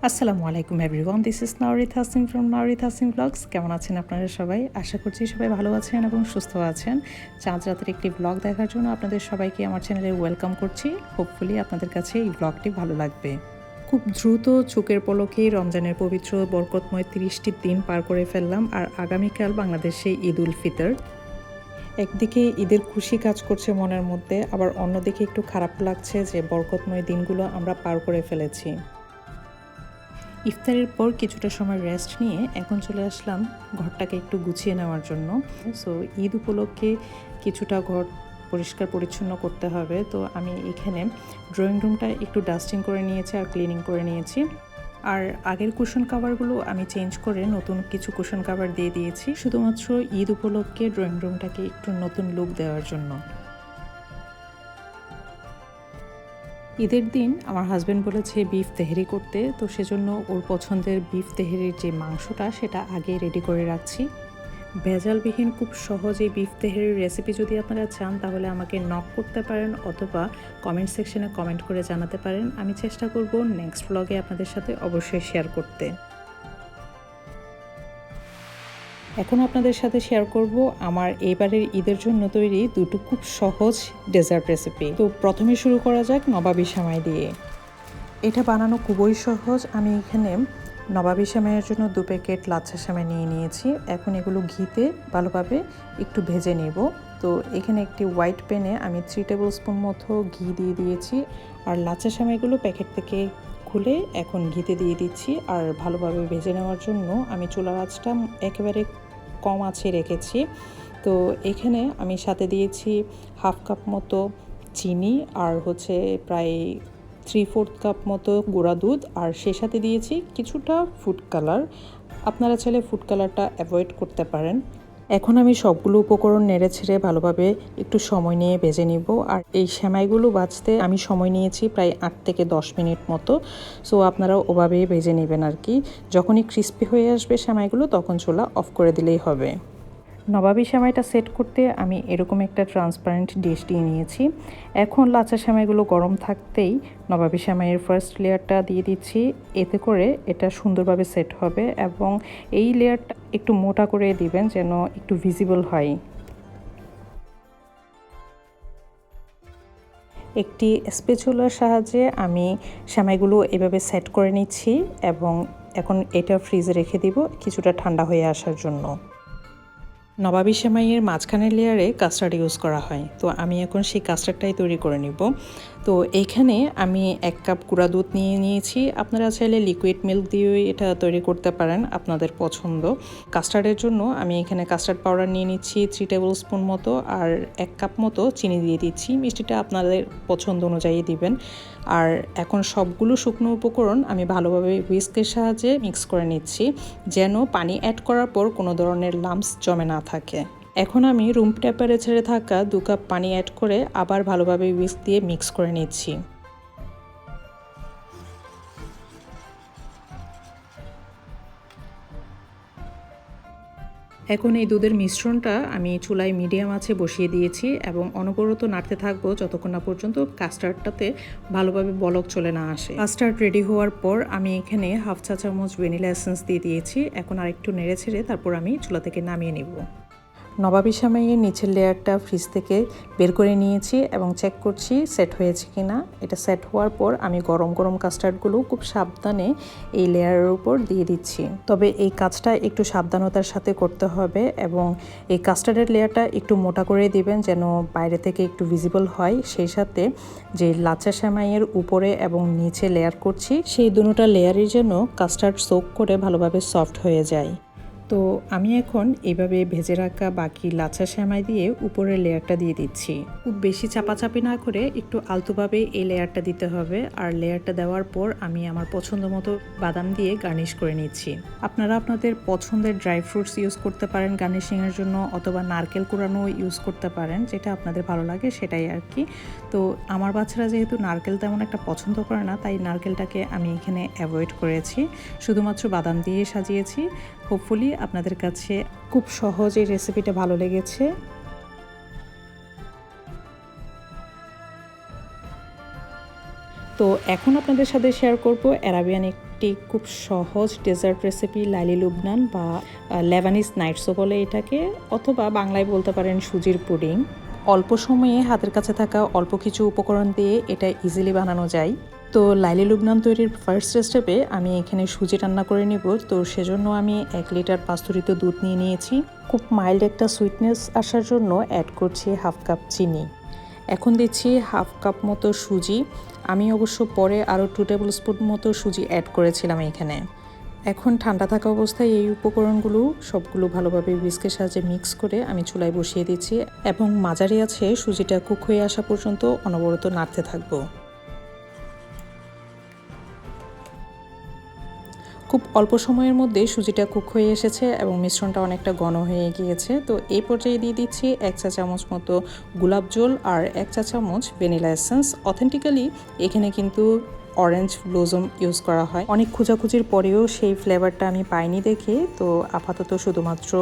Assalamualaikum everyone, this is Nowrid from Nowrid Vlogs. কেমন আছেন আপনারা সবাই? আশা করছি সবাই ভালো আছেন এবং সুস্থ আছেন। চাঁদরাতের একটি ব্লগ দেখার জন্য আপনাদের সবাইকে আমার চ্যানেলে ওয়েলকাম করছি। হোপফুলি আপনাদের কাছে এই ব্লগটি ভালো লাগবে। খুব দ্রুত চোখের পলকেই রমজানের পবিত্র বরকতময় 30টি দিন পার করে ফেললাম, আর আগামীকাল বাংলাদেশে ঈদ উল ফিতর। একদিকে ঈদের খুশি কাজ করছে মনের মধ্যে, আবার অন্যদিকে একটু খারাপ লাগছে যে বরকতময় দিনগুলো আমরা পার করে ফেলেছি। ইফতারের পর কিছুটা সময় রেস্ট নিয়ে এখন চলে আসলাম ঘরটাকে একটু গুছিয়ে নেওয়ার জন্য। সো ঈদ উপলক্ষে কিছুটা ঘর পরিষ্কার পরিচ্ছন্ন করতে হবে, তো আমি এখানে ড্রয়িং রুমটা একটু ডাস্টিং করে নিয়েছি আর ক্লিনিং করে নিয়েছি। আর আগের কুশন কাভারগুলো আমি চেঞ্জ করে নতুন কিছু কুশন কাভার দিয়ে দিয়েছি, শুধুমাত্র ঈদ উপলক্ষে ড্রয়িং রুমটাকে একটু নতুন লুক দেওয়ার জন্য। ঈদের দিন আমার হাজব্যান্ড বলেছে বিফ তেহেরি করতে, তো সেজন্য ওর পছন্দের বিফ তেহেরির যে মাংসটা সেটা আগে রেডি করে রাখছি। ভেজালবিহীন খুব সহজে বিফ তেহেরির রেসিপি যদি আপনারা চান তাহলে আমাকে নক করতে পারেন অথবা কমেন্ট সেকশনে কমেন্ট করে জানাতে পারেন। আমি চেষ্টা করব নেক্সট ব্লগে আপনাদের সাথে অবশ্যই শেয়ার করতে। এখন আপনাদের সাথে শেয়ার করব আমার এবারের ঈদের জন্য তৈরি দুটো খুব সহজ ডেজার্ট রেসিপি। তো প্রথমে শুরু করা যাক নবাবী সেমাই দিয়ে। এটা বানানো খুবই সহজ। আমি এখানে নবাবী সেমাইয়ের জন্য 2 প্যাকেট লাচ্ছা সেমাই নিয়ে নিয়েছি। এখন এগুলো ঘিতে ভালোভাবে একটু ভেজে নেব। তো এখানে একটি হোয়াইট প্যানে আমি 3 টেবিল স্পুন মতো ঘি দিয়ে দিয়েছি, আর লাচ্ছা সেমাইগুলো প্যাকেট থেকে খুলে এখন ঘিতে দিয়ে দিচ্ছি। আর ভালোভাবে ভেজে নেওয়ার জন্য আমি চুলার আঁচটা একেবারে কম আঁচে রেখেছি। তো এখানে আমি সাথে দিয়েছি 1/2 কাপ মতো চিনি, আর প্রায় 3/4 কাপ মতো গুঁড়া দুধ, আর সেই সাথে দিয়েছি কিছুটা ফুড কালার। আপনারা চাইলে ফুড কালারটা অ্যাভয়েড করতে পারেন। এখন আমি সবগুলো উপকরণ নেড়ে ছেড়ে ভালোভাবে একটু সময় নিয়ে ভেজে নিব। আর এই সেমাইগুলো ভাজতে আমি সময় নিয়েছি প্রায় 8 থেকে 10 মিনিট মতো। সো আপনারা ওভাবেই ভেজে নেবেন আর কি। যখনই ক্রিস্পি হয়ে আসবে সেমাইগুলো তখন চুলা অফ করে দিলেই হবে। নবাবী সেমাইটা সেট করতে আমি এরকম একটা ট্রান্সপারেন্ট ডিশ দিয়ে নিয়েছি। এখন লাচ্ছা সেমাইগুলো গরম থাকতেই নবাবী সেমাইয়ের ফার্স্ট লেয়ারটা দিয়ে দিচ্ছি। এতে করে এটা সুন্দরভাবে সেট হবে, এবং এই লেয়ারটা একটু মোটা করে দিবেন যেন একটু ভিজিবল হয়। একটি স্প্যাচুলার সাহায্যে আমি সেমাইগুলো এভাবে সেট করে নিচ্ছি, এবং এখন এটা ফ্রিজে রেখে দিব কিছুটা ঠান্ডা হয়ে আসার জন্য। নবাবী সেমাইয়ের মাঝখানের লেয়ারে কাস্টার্ড ইউজ করা হয়, তো আমি এখন সেই কাস্টার্ডটাই তৈরি করে নিব। তো এইখানে আমি 1 কাপ গুঁড়া দুধ নিয়ে নিয়েছি। আপনারা চাইলে লিকুইড মিল্ক দিয়েও এটা তৈরি করতে পারেন, আপনাদের পছন্দ। কাস্টার্ডের জন্য আমি এখানে কাস্টার্ড পাউডার নিয়ে নিচ্ছি 3 টেবিল স্পুন মতো, আর 1 কাপ মতো চিনি দিয়ে দিচ্ছি। মিষ্টিটা আপনাদের পছন্দ অনুযায়ী দিবেন। আর এখন সবগুলো শুকনো উপকরণ আমি ভালোভাবে হুইস্কের সাহায্যে মিক্স করে নিচ্ছি, যেন পানি অ্যাড করার পর কোনো ধরনের লাম্পস জমে না থাকে। এখন আমি রুম টেম্পারেচারে থাকা 2 কাপ পানি অ্যাড করে আবার ভালোভাবে হুইস্ক দিয়ে মিক্স করে নিচ্ছি। এখন এই দুধের মিশ্রণটা আমি চুলায় মিডিয়াম আঁচে বসিয়ে দিয়েছি, এবং অনবরত নাড়তে থাকবো যতক্ষণ না পর্যন্ত কাস্টার্ডটাতে ভালোভাবে বলক চলে না আসে। কাস্টার্ড রেডি হওয়ার পর আমি এখানে 1/2 চা চামচ ভ্যানিলা এসেন্স দিয়ে দিয়েছি। এখন আরেকটু নেড়ে ছেড়ে তারপর আমি চুলা থেকে নামিয়ে নেব। নবাবী সেমাইয়ের নিচের লেয়ারটা ফ্রিজ থেকে বের করে নিয়েছি এবং চেক করছি সেট হয়েছে কিনা। এটা সেট হওয়ার পর আমি গরম গরম কাস্টার্ডগুলো খুব সাবধানে এই লেয়ারের উপর দিয়ে দিচ্ছি। তবে এই কাজটা একটু সাবধানতার সাথে করতে হবে, এবং এই কাস্টার্ডের লেয়ারটা একটু মোটা করে দিবেন যেন বাইরে থেকে একটু ভিজিবল হয়। সেই সাথে যে লাচ্ছা সেমাইয়ের উপরে এবং নিচে লেয়ার করছি সেই দুটোটা লেয়ারের জন্য কাস্টার্ড সোক করে ভালোভাবে সফট হয়ে যায়। তো আমি এখন এইভাবে ভেজে রাখা বাকি লাচ্ছা সেমাই দিয়ে উপরের লেয়ারটা দিয়ে দিচ্ছি। খুব বেশি চাপাচাপি না করে একটু আলতোভাবে এই লেয়ারটা দিতে হবে। আর লেয়ারটা দেওয়ার পর আমি আমার পছন্দ মতো বাদাম দিয়ে গার্নিশ করে নিচ্ছি। আপনারা আপনাদের পছন্দের ড্রাই ফ্রুটস ইউজ করতে পারেন গার্নিশিংয়ের জন্য, অথবা নারকেল কুড়ানো ইউজ করতে পারেন, যেটা আপনাদের ভালো লাগে সেটাই আর কি। তো আমার বাচ্চারা যেহেতু নারকেল তেমন একটা পছন্দ করে না, তাই নারকেলটাকে আমি এখানে অ্যাভয়েড করেছি, শুধুমাত্র বাদাম দিয়ে সাজিয়েছি। হোপফুলি আপনাদের কাছে খুব সহজ এই রেসিপিটা ভালো লেগেছে। তো এখন আপনাদের সাথে শেয়ার করব অ্যারাবিয়ান একটি একটি খুব সহজ ডেজার্ট রেসিপি লাইলিলুবনান বা লেবানিজ নাইটসও বলে এটাকে, অথবা বাংলায় বলতে পারেন সুজির পুডিং। অল্প সময়ে হাতের কাছে থাকা অল্প কিছু উপকরণ দিয়ে এটা ইজিলি বানানো যায়। তো লাইলিলুবনান তৈরির ফার্স্ট স্টেপে আমি এখানে সুজি রান্না করে নেব। তো সেজন্য আমি 1 লিটার পাস্তুরিত দুধ নিয়ে নিয়েছি। খুব মাইল্ড একটা সুইটনেস আসার জন্য অ্যাড করছি 1/2 কাপ চিনি। এখন দিচ্ছি 1/2 কাপ মতো সুজি। আমি অবশ্য পরে আরও 2 টেবিল স্পুন মতো সুজি অ্যাড করেছিলাম এখানে। এখন ঠান্ডা থাকা অবস্থায় এই উপকরণগুলো সবগুলো ভালোভাবে হুইস্কের সাহায্যে মিক্স করে আমি চুলায় বসিয়ে দিচ্ছি এবং মাঝারি আছে সুজিটা কুক হয়ে আসা পর্যন্ত অনবরত নাড়তে থাকবো। খুব অল্প সময়ের মধ্যে সুজিটা কুক হয়ে এসেছে এবং মিশ্রণটা অনেকটা ঘন হয়ে গিয়েছে। তো এই পর্যায়ে দিয়ে দিচ্ছি 1 চা চামচ মতো গোলাপ জল আর 1 চা চামচ ভ্যানিলা এসেন্স। অথেন্টিক্যালি এখানে কিন্তু অরেঞ্জ ব্লসম ইউজ করা হয়। অনেক খোঁজাখুঁজির পরেও সেই ফ্লেভারটা আমি পাইনি দেখে তো আপাতত শুধুমাত্র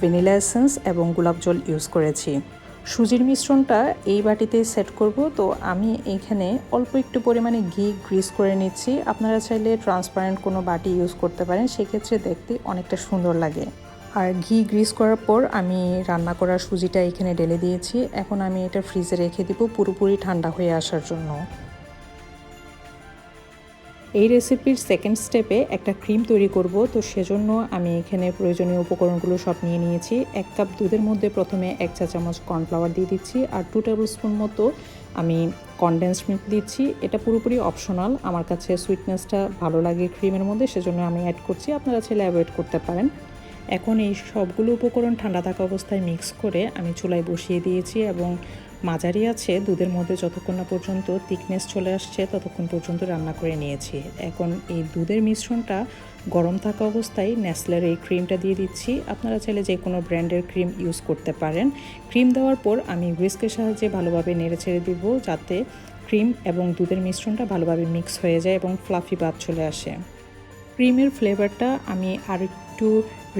ভ্যানিলা এসেন্স এবং গোলাপ জল ইউজ করেছি। সুজির মিশ্রণটা এই বাটিতে সেট করব। তো আমি এখানে অল্প একটু পরিমাণে ঘি গ্রিস করে নিচ্ছি। আপনারা চাইলে ট্রান্সপারেন্ট কোনো বাটি ইউজ করতে পারেন, সেক্ষেত্রে দেখতে অনেকটা সুন্দর লাগে। আর ঘি গ্রিস করার পর আমি রান্না করা সুজিটা এখানে ঢেলে দিয়েছি। এখন আমি এটা ফ্রিজে রেখে দিব পুরোপুরি ঠান্ডা হয়ে আসার জন্য। এই রেসিপির সেকেন্ড স্টেপে একটা ক্রিম তৈরি করব। তো সেজন্য আমি এখানে প্রয়োজনীয় উপকরণগুলো সব নিয়ে নিয়েছি। 1 কাপ দুধের মধ্যে প্রথমে 1 চা চামচ কর্নফ্লাওয়ার দিয়ে দিচ্ছি আর 2 টেবিল স্পুন মতো আমি কনডেন্সড মিল্ক দিচ্ছি। এটা পুরোপুরি অপশনাল, আমার কাছে সুইটনেসটা ভালো লাগে ক্রিমের মধ্যে, সেজন্য আমি অ্যাড করছি। আপনারা চাইলে অ্যাভয়েড করতে পারেন। এখন এই সবগুলো উপকরণ ঠান্ডা থাকা অবস্থায় মিক্স করে আমি চুলায় বসিয়ে দিয়েছি এবং মাঝারি আছে দুধের মধ্যে যতক্ষণ না পর্যন্ত থিকনেস চলে আসছে ততক্ষণ পর্যন্ত রান্না করে নিয়েছি। এখন এই দুধের মিশ্রণটা গরম থাকা অবস্থায় নেসলের এই ক্রিমটা দিয়ে দিচ্ছি। আপনারা চাইলে যে কোনো ব্র্যান্ডের ক্রিম ইউজ করতে পারেন। ক্রিম দেওয়ার পর আমি হুইস্কের সাহায্যে ভালোভাবে নেড়ে ছেড়ে দিব যাতে ক্রিম এবং দুধের মিশ্রণটা ভালোভাবে মিক্স হয়ে যায় এবং ফ্লাফি ভাব চলে আসে। ক্রিমের ফ্লেভারটা আমি আর একটু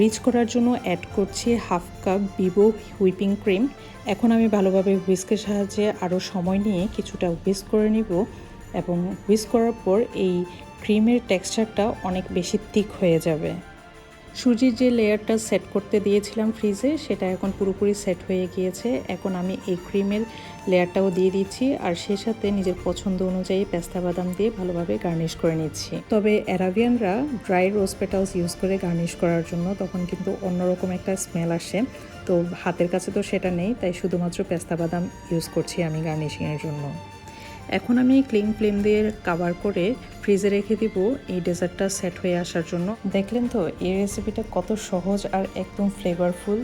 রিচ করার জন্য অ্যাড করছি 1/2 কাপ ভিভো হুইপিং ক্রিম। এখন আমি ভালোভাবে হুইস্কের সাহায্যে আরও সময় নিয়ে কিছুটা হুইস্ক করে নিব এবং হুইস্ক করার পর এই ক্রিমের টেক্সচারটা অনেক বেশি থিক হয়ে যাবে। সুজির যে লেয়ারটা সেট করতে দিয়েছিলাম ফ্রিজে, সেটা এখন পুরোপুরি সেট হয়ে গিয়েছে। এখন আমি এই ক্রিমের লেয়ারটাও দিয়ে দিচ্ছি আর সেই সাথে নিজের পছন্দ অনুযায়ী পেস্তা বাদাম দিয়ে ভালোভাবে গার্নিশ করে নিচ্ছি। তবে অ্যারাবিয়ানরা ড্রাই রোজ পেটালস ইউজ করে গার্নিশ করার জন্য, তখন কিন্তু অন্যরকম একটা স্মেল আসে। তো হাতের কাছে তো সেটা নেই, তাই শুধুমাত্র পেস্তা বাদাম ইউজ করছি আমি গার্নিশিংয়ের জন্য। এখন আমি ক্লিং ফ্লেম দিয়ে কভার করে ফ্রিজে রেখে দিব এই ডেজার্টটা সেট হয়ে আসার জন্য। দেখলেন তো এই রেসিপিটা কত সহজ আর একদম ফ্লেভারফুল।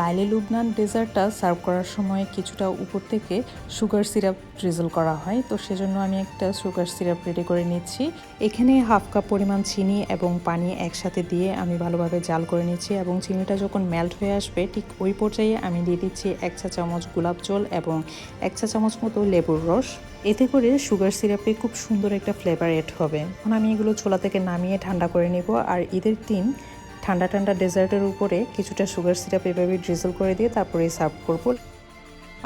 লাইলিলুবনান ডেজার্টটা সার্ভ করার সময় কিছুটা উপর থেকে সুগার সিরাপ ড্রিজল করা হয়। তো সেজন্য আমি একটা সুগার সিরাপ রেডি করে নিচ্ছি। এখানে 1/2 কাপ পরিমাণ চিনি এবং পানি একসাথে দিয়ে আমি ভালোভাবে জাল করে নিচ্ছি এবং চিনিটা যখন মেল্ট হয়ে আসবে ঠিক ওই পর্যায়ে আমি দিয়ে দিচ্ছি 1 চা চামচ গোলাপ জল এবং 1 চা চামচ মতো লেবুর রস। এতে করে সুগার সিরাপে খুব সুন্দর একটা ফ্লেভার এড হবে। এখন আমি এগুলো চুলা থেকে নামিয়ে ঠান্ডা করে নেব আর ঈদের দিন ঠান্ডা ঠান্ডা ডেজার্টের উপরে কিছুটা সুগার সিরাপ এভাবে ড্রিজল করে দিয়ে তারপরে সার্ভ করব।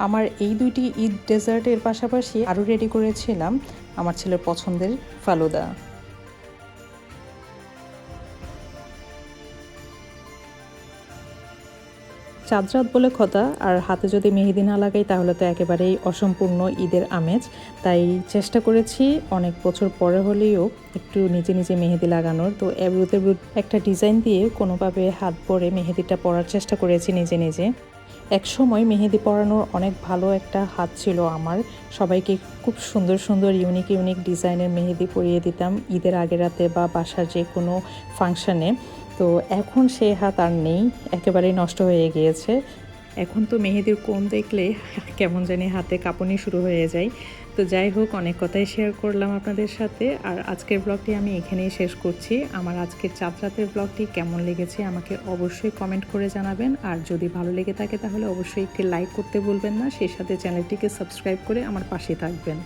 আমার এই দুইটি ঈদ ডেজার্টের পাশাপাশি আরও রেডি করেছিলাম আমার ছেলের পছন্দের ফালুদা। চাঁদরাত বলে কথা, আর হাতে যদি মেহেদি না লাগাই তাহলে তো একেবারেই অসম্পূর্ণ ঈদের আমেজ। তাই চেষ্টা করেছি অনেক বছর পরে হলেও একটু নিজে নিজে মেহেদি লাগানোর। তো এবড়োতে একটা ডিজাইন দিয়ে কোনোভাবে হাত ভরে মেহেদিটা পরার চেষ্টা করেছি নিজে নিজে। এক সময় মেহেদি পরানোর অনেক ভালো একটা হাত ছিল আমার। সবাইকে খুব সুন্দর সুন্দর ইউনিক ইউনিক ডিজাইনের মেহেদি পরিয়ে দিতাম ঈদের আগের রাতে বা বাসার যে কোনো ফাংশানে। তো এখন সে হাত আর নেই, একেবারেই নষ্ট হয়ে গিয়েছে। এখন তো মেহেদির কোণ দেখলে কেমন জানি হাতে কাঁপুনি শুরু হয়ে যায়। তো যাই হোক, অনেক কথাই শেয়ার করলাম আপনাদের সাথে। আর আজকের ব্লগটি আমি এখানেই শেষ করছি। আমার আজকের চাঁদরাতের ব্লগটি কেমন লেগেছে আমাকে অবশ্যই কমেন্ট করে জানাবেন। আর যদি ভালো লেগে থাকে তাহলে অবশ্যই একটি লাইক করতে ভুলবেন না। সেই সাথে চ্যানেলটিকে সাবস্ক্রাইব করে আমার পাশে থাকবেন।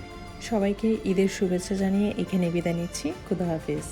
সবাইকে ঈদের শুভেচ্ছা জানিয়ে এখানে বিদায় নিচ্ছি। খুদা হাফেজ।